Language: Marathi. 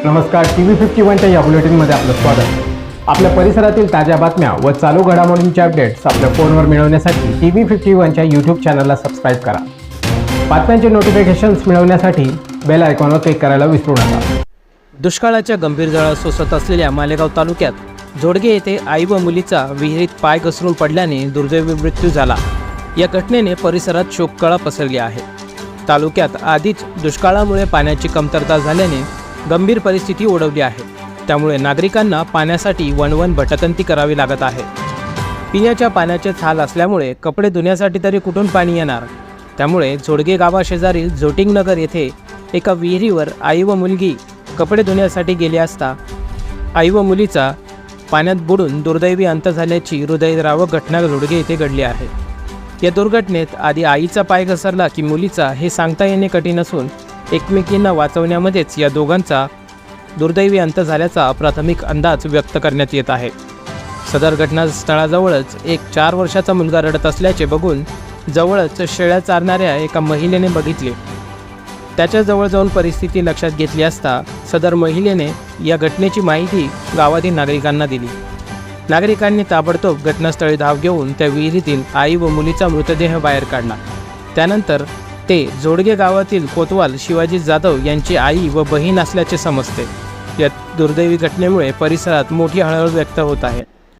नमस्कार, TV51च्या या बुलेटिनमध्ये आपलं स्वागत। आपल्या परिसरातील ताज्या बातम्या व चालू घडामोडींचे अपडेट्स आपल्या फोनवर मिळवण्यासाठी TV51च्या YouTube चॅनलला सबस्क्राईब करा। बातम्यांचे नोटिफिकेशन्स मिळवण्यासाठी बेल आयकॉनवर क्लिक करायला विसरू नका। दुष्काळाच्या गंभीर झळा सोसत असलेल्या मालेगाव तालुक्यात जोडगे येथे आई व मुलीचा विहिरीत पाय घसरून पडल्याने दुर्दैवी मृत्यू झाला। या घटनेने परिसरात शोककळा पसरली आहे। तालुक्यात आधीच दुष्काळामुळे पाण्याची कमतरता झाल्याने गंभीर परिस्थिती ओढवली आहे। त्यामुळे नागरिकांना पाण्यासाठी वणवण भटकंती करावी लागत आहे। पिण्याच्या पाण्याचे हाल असल्यामुळे कपडे धुण्यासाठी तरी कुठून पाणी येणार। त्यामुळे जोडगे गावाशेजारील जोटिंगनगर येथे एका विहिरीवर आई व मुलगी कपडे धुण्यासाठी गेली असता आई व मुलीचा पाण्यात बुडून दुर्दैवी अंत झाल्याची हृदयद्रावक घटना जोडगे येथे घडली आहे। या दुर्घटनेत आधी आईचा पाय घसरला की मुलीचा हे सांगता येणे कठीण असून एकमेकींना वाचवण्यामध्येच या दोघांचा दुर्दैवी अंत झाल्याचा प्राथमिक अंदाज व्यक्त करण्यात येत आहे। सदर घटनास्थळाजवळच एक 4 वर्षाचा मुलगा रडत असल्याचे बघून जवळच शेळ्या चारणाऱ्या एका महिलेने बघितले। त्याच्या जवळ जाऊन परिस्थिती लक्षात घेतली असता सदर महिलेने या घटनेची माहिती गावातील नागरिकांना दिली। नागरिकांनी ताबडतोब घटनास्थळी धाव घेऊन त्या विहिरीतील आई व मुलीचा मृतदेह बाहेर काढला। त्यानंतर ते जोडगे गावातील कोतवाल शिवाजी जाधव यांची आई व बहीण असल्याचे समजते। या दुर्दैवी घटनेमुळे परिसरात मोठी हळहळ व्यक्त होत आहे।